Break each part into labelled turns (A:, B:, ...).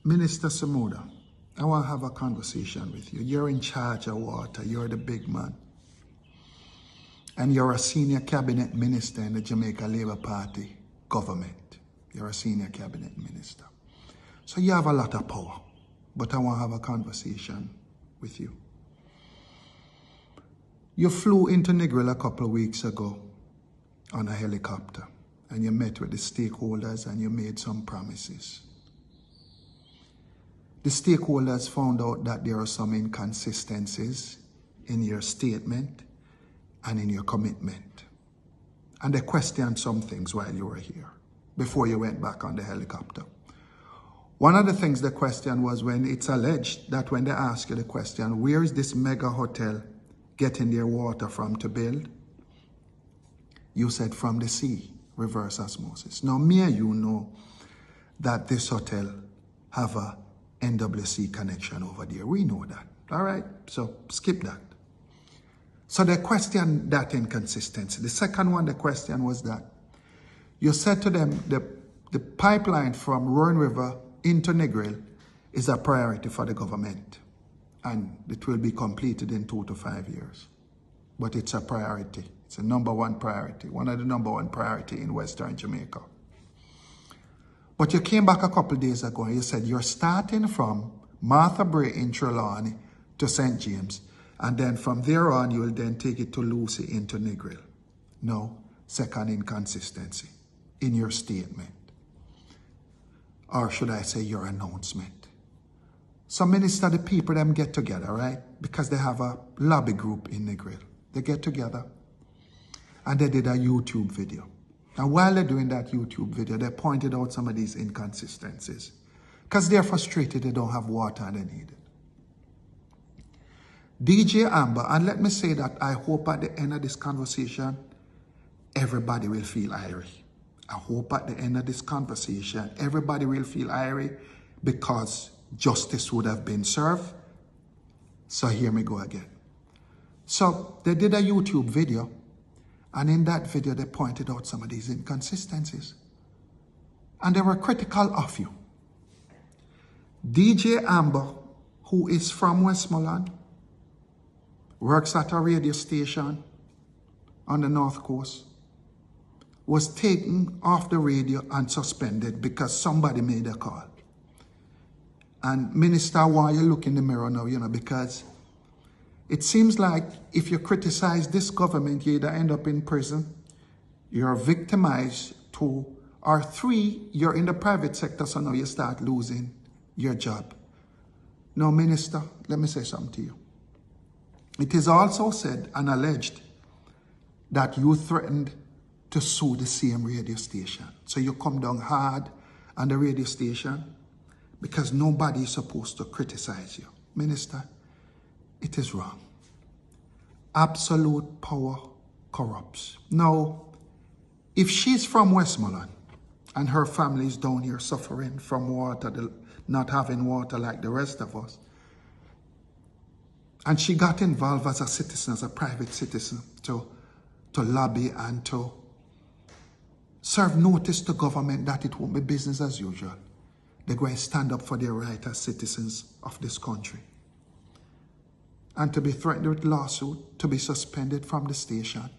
A: Minister Samuda, I want to have a conversation with you. You're in charge of water. You're the big man. And you're a senior cabinet minister in the Jamaica Labour Party government. You're a senior cabinet minister. So you have a lot of power. But I want to have a conversation with you. You flew into Negril a couple of weeks ago on a helicopter. And you met with the stakeholders and you made some promises. The stakeholders found out that there are some inconsistencies in your statement and in your commitment. And they questioned some things while you were here, before you went back on the helicopter. One of the things they questioned was when it's alleged that when they ask you the question, where is this mega hotel getting their water from to build? You said from the sea, reverse osmosis. Now, me and you know that this hotel have a NWC connection over there. We know that. All right? So skip that. So they questioned that inconsistency. The second one, the question was that you said to them the pipeline from Roan River into Negril is a priority for the government. And it will be completed in 2 to 5 years. But it's a priority. It's a #1 priority. One of the #1 priority in Western Jamaica. But you came back a couple of days ago and you said you're starting from Martha Bray in Trelawney to St. James. And then from there on, you will then take it to Lucy into Negril. No, second inconsistency in your statement. Or should I say your announcement. So Minister, the people them get together, right? Because they have a lobby group in Negril. They get together and they did a YouTube video. And while they're doing that YouTube video, they pointed out some of these inconsistencies. Because they're frustrated they don't have water and they need it. DJ Amber, and let me say that I hope at the end of this conversation, everybody will feel irie. I hope at the end of this conversation, everybody will feel irie because justice would have been served. So here we go again. So they did a YouTube video. And in that video, they pointed out some of these inconsistencies. And they were critical of you. DJ Amber, who is from Westmoreland, works at a radio station on the North Coast, was taken off the radio and suspended because somebody made a call. And Minister, why you look in the mirror now, because it seems like if you criticize this government, you either end up in prison, you're victimized, 2, or 3, you're in the private sector, so now you start losing your job. Now, Minister, let me say something to you. It is also said and alleged that you threatened to sue the same radio station. So you come down hard on the radio station because nobody is supposed to criticize you. Minister, it is wrong. Absolute power corrupts. Now, if she's from Westmoreland and her family is down here suffering from water, not having water like the rest of us, and she got involved as a citizen, as a private citizen, to lobby and to serve notice to government that it won't be business as usual. They're going to stand up for their right as citizens of this country. And to be threatened with lawsuit, to be suspended from the station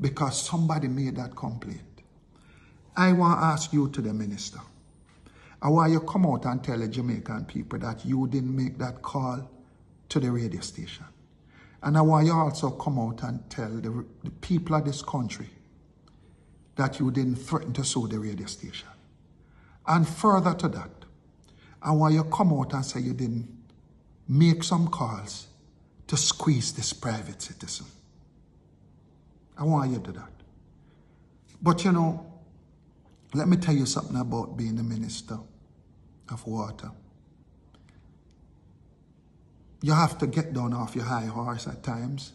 A: because somebody made that complaint. I want to ask you to the minister. I want you to come out and tell the Jamaican people that you didn't make that call to the radio station. And I want you also come out and tell the people of this country that you didn't threaten to sue the radio station. And further to that, I want you to come out and say you didn't make some calls to squeeze this private citizen. I want you to do that. But let me tell you something about being the Minister of Water. You have to get down off your high horse at times.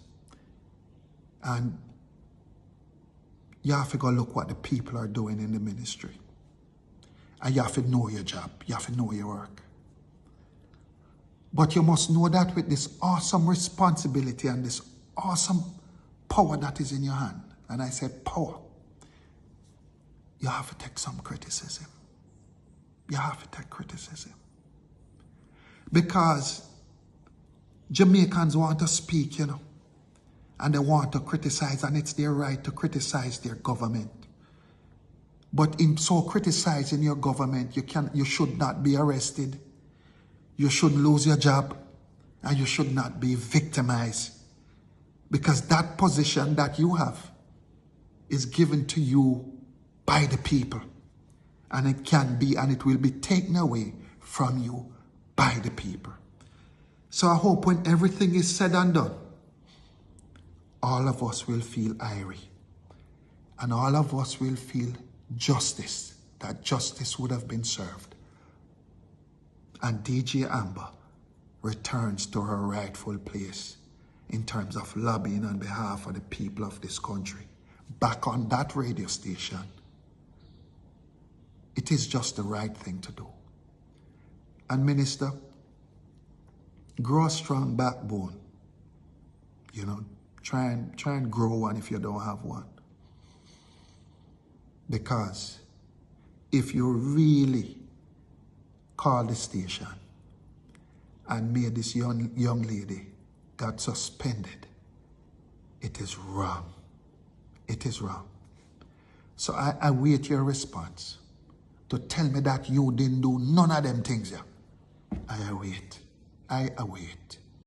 A: And you have to go look what the people are doing in the ministry. And you have to know your job. You have to know your work. But you must know that with this awesome responsibility and this awesome power that is in your hand, and I said power, you have to take some criticism. You have to take criticism. Because Jamaicans want to speak, you know, and they want to criticize, and it's their right to criticize their government. But in so criticizing your government, you should not be arrested. You should lose your job, and you should not be victimized. Because that position that you have is given to you by the people. And it can be, and it will be taken away from you by the people. So I hope when everything is said and done, all of us will feel irie. And all of us will feel justice, that justice would have been served. And DJ Amber returns to her rightful place in terms of lobbying on behalf of the people of this country. Back on that radio station, it is just the right thing to do. And Minister, grow a strong backbone. You know, try and grow one if you don't have one. Because if you really call the station and made this young lady got suspended, it is wrong. It is wrong. So I await your response to tell me that you didn't do none of them things. Yeah. I await.